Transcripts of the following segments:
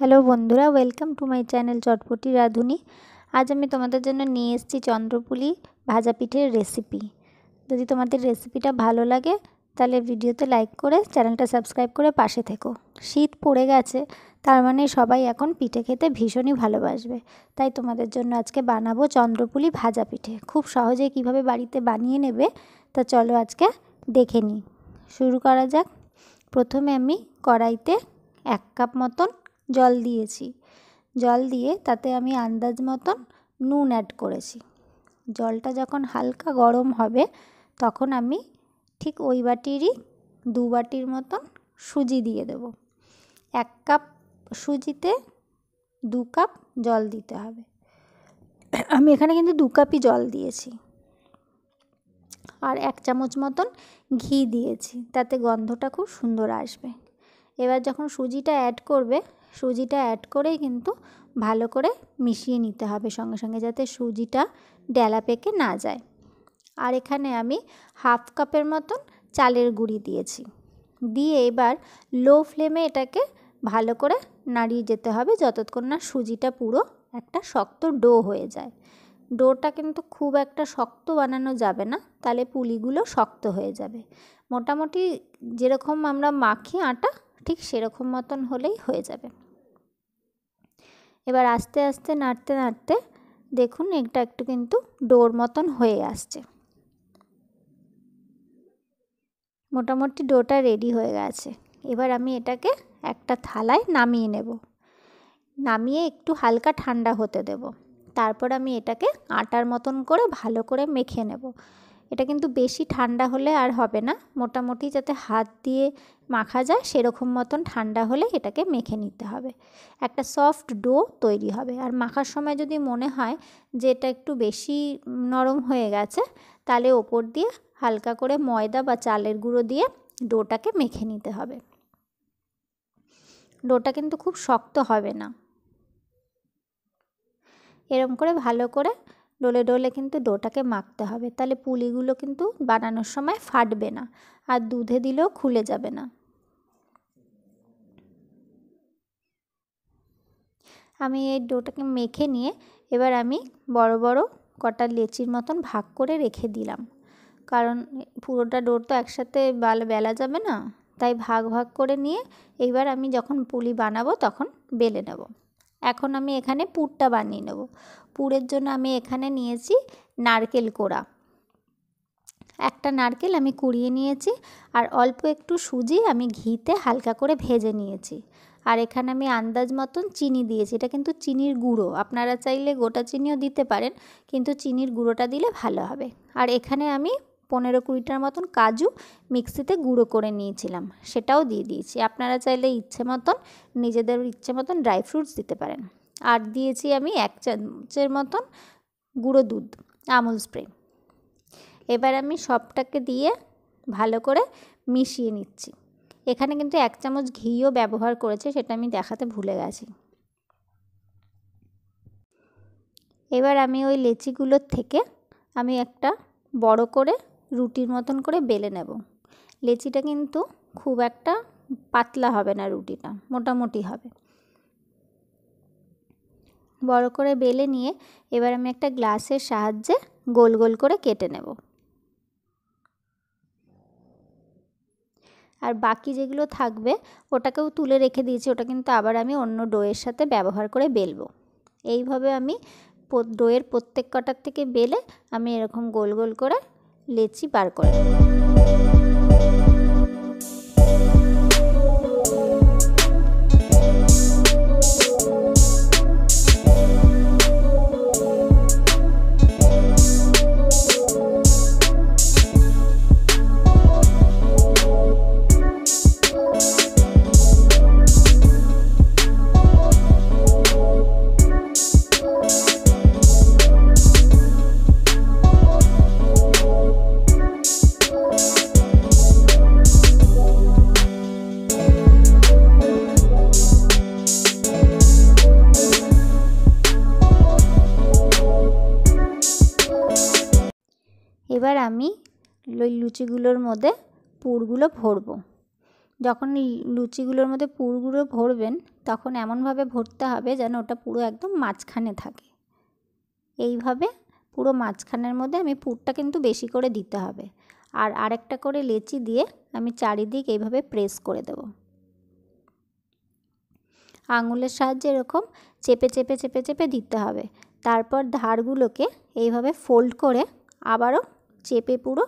Hello বন্ধুরা, welcome to my channel চটপটি রাঁধুনি। আজ আমি তোমাদের জন্য নিয়ে এসেছি চন্দ্রপুলি ভাজা পিঠের রেসিপি। যদি তোমাদের রেসিপিটা ভালো লাগে তাহলে ভিডিওতে লাইক করে চ্যানেলটা সাবস্ক্রাইব করে পাশে থেকো। শীত পড়ে গেছে, তার মানে সবাই এখন পিঠে খেতে ভীষণই ভালোবাসবে। তাই তোমাদের জন্য আজকে বানাবো চন্দ্রপুলি ভাজা পিঠে। খুব সহজেই কিভাবে বাড়িতে বানিয়ে নেবে তা চলো আজকে দেখে নিই। শুরু করা যাক। প্রথমে আমি কড়াইতে 1 কাপ মতন জল দিয়েছি। জল দিয়ে তাতে আমি আন্দাজ মতন নুন অ্যাড করেছি। জলটা যখন হালকা গরম হবে তখন আমি ঠিক ওই বাটিরই 2 বাটির মতন সুজি দিয়ে দেব। 1 কাপ সুজিতে 2 কাপ জল দিতে হবে। আমি এখানে কিন্তু 2 কাপই জল দিয়েছি। আর 1 চামচ মতন ঘি দিয়েছি, তাতে গন্ধটা খুব সুন্দর আসবে। এবার যখন সুজিটা অ্যাড করবে, সুজিটা অ্যাড করেই কিন্তু ভালো করে মিশিয়ে নিতে হবে সঙ্গে সঙ্গে, যাতে সুজিটা ডেলা পেকে না যায়। আর এখানে আমি 1/2 কাপের মতন চালের গুঁড়ি দিয়েছি। দিয়ে এবার লো ফ্লেমে এটাকে ভালো করে নাড়িয়ে যেতে হবে যতক্ষণ না সুজিটা পুরো একটা শক্ত ডো হয়ে যায়। ডোটা কিন্তু খুব একটা শক্ত বানানো যাবে না, তাহলে পুলিগুলো শক্ত হয়ে যাবে। মোটামুটি যেরকম আমরা মাখি আটা ঠিক সেরকম মতন হলেই হয়ে যাবে। এবার আস্তে আস্তে নাড়তে নাড়তে দেখুন এটা একটু কিন্তু ডোর মতন হয়ে আসছে। মোটামুটি ডোটা রেডি হয়ে গেছে। এবার আমি এটাকে একটা থালায় নামিয়ে নেব। নামিয়ে একটু হালকা ঠান্ডা হতে দেব। তারপর আমি এটাকে আটার মতন করে ভালো করে মেখে নেব। এটা কিন্তু বেশি ঠান্ডা হলে আর হবে না, মোটামুটি যাতে হাত দিয়ে মাখা যায় সেরকম মতন ঠান্ডা হলে এটাকে মেখে নিতে হবে। একটা সফট ডো তৈরি হবে। আর মাখার সময় যদি মনে হয় যে এটা একটু বেশি নরম হয়ে গেছে, তাহলে ওপর দিয়ে হালকা করে ময়দা বা চালের গুঁড়ো দিয়ে ডোটাকে মেখে নিতে হবে। ডোটা কিন্তু খুব শক্ত হবে না। এরকম করে ভালো করে ডলে ডলে কিন্তু ডোটাকে মাখতে হবে, তাহলে পুলিগুলো কিন্তু বানানোর সময় ফাটবে না আর দুধে দিলেও খুলে যাবে না। আমি এই ডোটাকে মেখে নিয়ে এবার আমি বড় বড় কটা লেচির মতন ভাগ করে রেখে দিলাম, কারণ পুরোটা ডো তো একসাথে বেলা যাবে না, তাই ভাগ ভাগ করে নিয়ে এইবার আমি যখন পুলি বানাবো তখন বেলে নেব। এখন আমি এখানে পুরটা বানিয়ে নেব। পুরের জন্য আমি এখানে নিয়েছি নারকেল কোড়া। একটা নারকেল আমি কুড়িয়ে নিয়েছি, আর অল্প একটু সুজি আমি ঘিতে হালকা করে ভেজে নিয়েছি। আর এখানে আমি আন্দাজ মতন চিনি দিয়েছি। এটা কিন্তু চিনির গুঁড়ো, আপনারা চাইলে গোটা চিনিও দিতে পারেন, কিন্তু চিনির গুঁড়োটা দিলে ভালো হবে। আর এখানে আমি 15-20টার মতন কাজু মিক্সিতে গুঁড়ো করে নিয়েছিলাম, সেটাও দিয়ে দিয়েছি। আপনারা চাইলে ইচ্ছে মতন নিজেদের ইচ্ছে মতন ড্রাই ফ্রুটস দিতে পারেন। আর দিয়েছি আমি 1 চামচের মতন গুঁড়ো দুধ, আমুল স্প্রে। এবার আমি সবটাকে দিয়ে ভালো করে মিশিয়ে নিচ্ছি। এখানে কিন্তু 1 চামচ ঘিও ব্যবহার করেছে, সেটা আমি দেখাতে ভুলে গেছি। এবার আমি ওই লেচিগুলোর থেকে আমি একটা বড় করে রুটির মতন করে বেলে নেব। লেচিটা কিন্তু খুব একটা পাতলা হবে না, রুটিটা মোটামুটি হবে। বড় করে বেলে নিয়ে এবার আমি একটা গ্লাসের সাহায্যে গোল গোল করে কেটে নেব। আর বাকি যেগুলো থাকবে ওটাকেও তুলে রেখে দিয়েছি, ওটা কিন্তু আবার আমি অন্য ডোয়ের সাথে ব্যবহার করে বেলবো। এইভাবে আমি ডোয়ের প্রত্যেক কটার থেকে বেলে আমি এরকম গোল গোল করে লেচি বার করে নেব। এবার আমি ওই লুচিগুলোর মধ্যে পুরগুলো ভরবো। যখন লুচিগুলোর মধ্যে পুরগুলো ভরবেন তখন এমনভাবে ভরতে হবে যেন ওটা পুরো একদম মাঝখানে থাকে। এইভাবে পুরো মাঝখানের মধ্যে আমি পুরটা কিন্তু বেশি করে দিতে হবে। আর আরেকটা করে লেচি দিয়ে আমি চারিদিক এইভাবে প্রেস করে দেব। আঙুলের সাহায্যে এরকম চেপে চেপে চেপে চেপে দিতে হবে। তারপর ধারগুলোকে এইভাবে ফোল্ড করে আবারও চেপে পুরো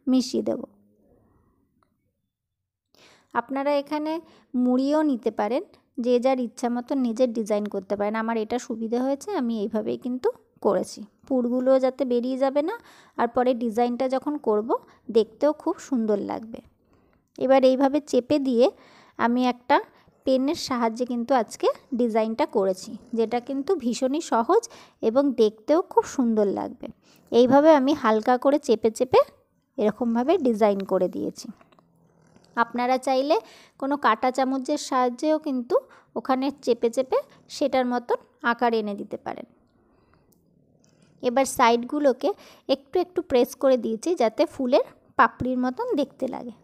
মিশিয়ে দেব। আপনারা এখানে মুড়িয়েও নিতে পারেন, যে যার ইচ্ছা মতো নিজের ডিজাইন করতে পারেন। আমার এটা সুবিধা হয়েছে, আমি এইভাবেই কিন্তু করেছি। পুরগুলো যাতে বেরিয়ে যাবে না, আর পরে ডিজাইনটা যখন করব দেখতেও খুব সুন্দর লাগবে। এবার এইভাবে চেপে দিয়ে আমি একটা পেনের সাহায্যে কিন্তু আজকে ডিজাইনটা করেছি, যেটা কিন্তু ভীষণই সহজ এবং দেখতেও খুব সুন্দর লাগবে। এইভাবে আমি হালকা করে চেপে চেপে এরকমভাবে ডিজাইন করে দিয়েছি। আপনারা চাইলে কোনো কাঁটা চামচের সাহায্যেও কিন্তু ওখানে চেপে চেপে সেটার মতন আকার এনে দিতে পারেন। এবার সাইডগুলোকে একটু একটু প্রেস করে দিয়েছি যাতে ফুলের পাপড়ির মতন দেখতে লাগে।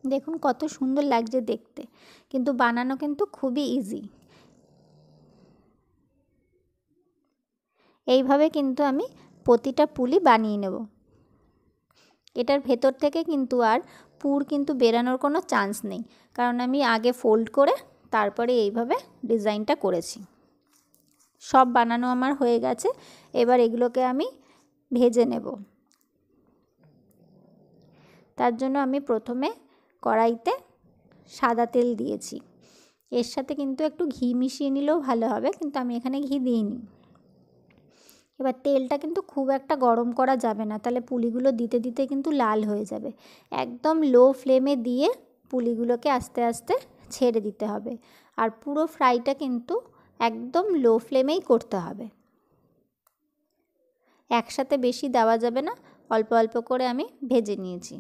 দেখুন কত সুন্দর লাগছে দেখতে, কিন্তু বানানো কিন্তু খুবই ইজি। এইভাবে কিন্তু আমি প্রতিটা পুলি বানিয়ে নেব। এটার ভেতর থেকে কিন্তু আর পুর কিন্তু বেরানোর কোনো চান্স নেই, কারণ আমি আগে ফোল্ড করে তারপরে এইভাবে ডিজাইনটা করেছি। সব বানানো আমার হয়ে গেছে। এবার এগুলোকে আমি ভেজে নেব। তার জন্য আমি প্রথমে কড়াইতে সাদা তেল দিয়েছি। এর সাথে কিন্তু একটু ঘি মিশিয়ে নিলেও ভালো হবে, কিন্তু আমি এখানে ঘি দিইনি। এবার তেলটা কিন্তু খুব একটা গরম করা যাবে না, তাহলে পুলিগুলো দিতে দিতে কিন্তু লাল হয়ে যাবে। একদম লো ফ্লেমে দিয়ে পুলিগুলোকে আস্তে আস্তে ছেড়ে দিতে হবে। আর পুরো ফ্রাইটা কিন্তু একদম লো ফ্লেমেই করতে হবে। একসাথে বেশি দেওয়া যাবে না, অল্প অল্প করে আমি ভেজে নিয়েছি।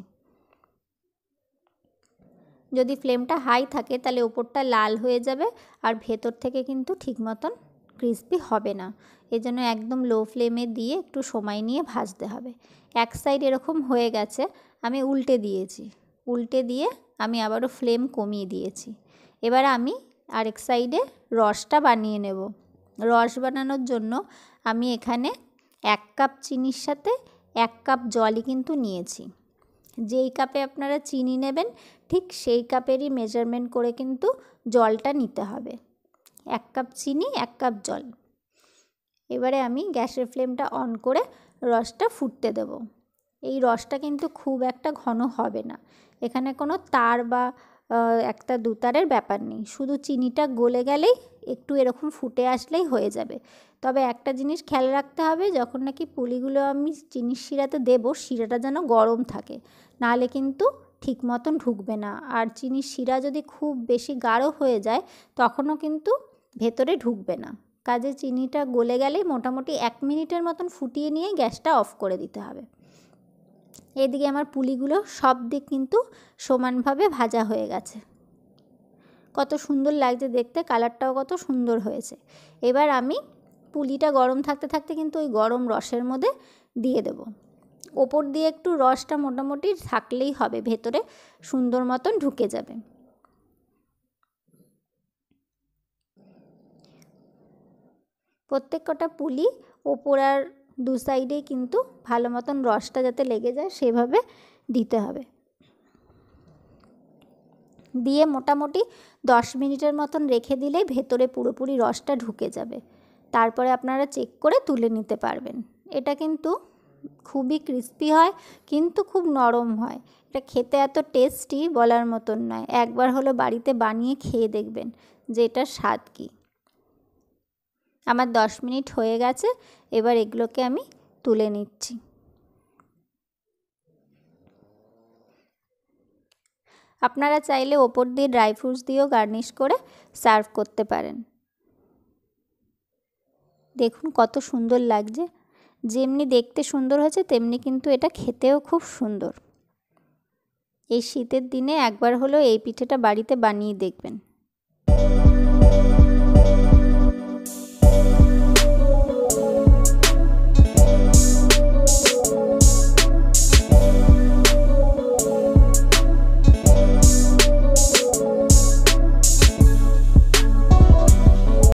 যদি ফ্লেমটা হাই থাকে তাহলে ওপরটা লাল হয়ে যাবে আর ভেতর থেকে কিন্তু ঠিক মতন ক্রিস্পি হবে না। এজন্য একদম লো ফ্লেমে দিয়ে একটু সময় নিয়ে ভাজতে হবে। এক সাইড এরকম হয়ে গেছে, আমি উল্টে দিয়েছি। উল্টে দিয়ে আমি আবারও ফ্লেম কমিয়ে দিয়েছি। এবার আমি আরেক সাইডে রসটা বানিয়ে নেব। রস বানানোর জন্য আমি এখানে 1 কাপ চিনির সাথে 1 কাপ জলই কিন্তু নিয়েছি। যেই কাপে আপনারা চিনি নেবেন ঠিক সেই কাপেরই মেজারমেন্ট করে কিন্তু জলটা নিতে হবে। 1 কাপ চিনি 1 কাপ জল। এবারে আমি গ্যাসের ফ্লেমটা অন করে রসটা ফুটতে দেব। এই রসটা কিন্তু খুব একটা ঘন হবে না। এখানে কোনো তার বা একটা দুতারের ব্যাপার নেই, শুধু চিনিটা গলে গেলেই একটু এরকম ফুটে আসলেই হয়ে যাবে। তবে একটা জিনিস খেয়াল রাখতে হবে, যখন নাকি পুলিগুলো আমি চিনির শিরাতে দেব, শিরাটা যেন গরম থাকে, নাহলে কিন্তু ঠিক মতন ঢুকবে না। আর চিনির শিরা যদি খুব বেশি গাঢ় হয়ে যায় তখনও কিন্তু ভেতরে ঢুকবে না। কাজে চিনিটা গলে গেলেই মোটামুটি 1 মিনিটের মতন ফুটিয়ে নিয়ে গ্যাসটা অফ করে দিতে হবে। এদিকে আমার পুলিগুলো সব দিক কিন্তু সমানভাবে ভাজা হয়ে গেছে। কত সুন্দর লাগছে দেখতে, কালারটাও কত সুন্দর হয়েছে। এবার আমি পুলিটা গরম থাকতে থাকতে কিন্তু ওই গরম রসের মধ্যে দিয়ে দেব। ওপর দিয়ে একটু রসটা মোটামুটি থাকলেই হবে, ভেতরে সুন্দর মতন ঢুকে যাবে। প্রত্যেক কটা পুলি ওপর আর দু সাইডেই কিন্তু ভালো মতন রসটা যাতে লেগে যায় সেভাবে দিতে হবে। দিয়ে মোটামুটি 10 মিনিটের মতন রেখে দিলেই ভেতরে পুরোপুরি রসটা ঢুকে যাবে। তারপরে আপনারা চেক করে তুলে নিতে পারবেন। এটা কিন্তু খুবই ক্রিস্পি হয়, কিন্তু খুব নরম হয়। এটা খেতে এত টেস্টি বলার মতন নয়। একবার হলো বাড়িতে বানিয়ে খেয়ে দেখবেন যে এটার স্বাদ কী। আমার 10 মিনিট হয়ে গেছে। এবার এগুলোকে আমি তুলে নিচ্ছি। আপনারা চাইলে ওপর দিয়ে ড্রাই ফ্রুটস দিয়েও গার্নিশ করে সার্ভ করতে পারেন। দেখুন কত সুন্দর লাগছে। যেমনি দেখতে সুন্দর হয়েছে তেমনি কিন্তু এটা খেতেও খুব সুন্দর। এই শীতের দিনে একবার হলেও এই পিঠেটা বাড়িতে বানিয়ে দেখবেন।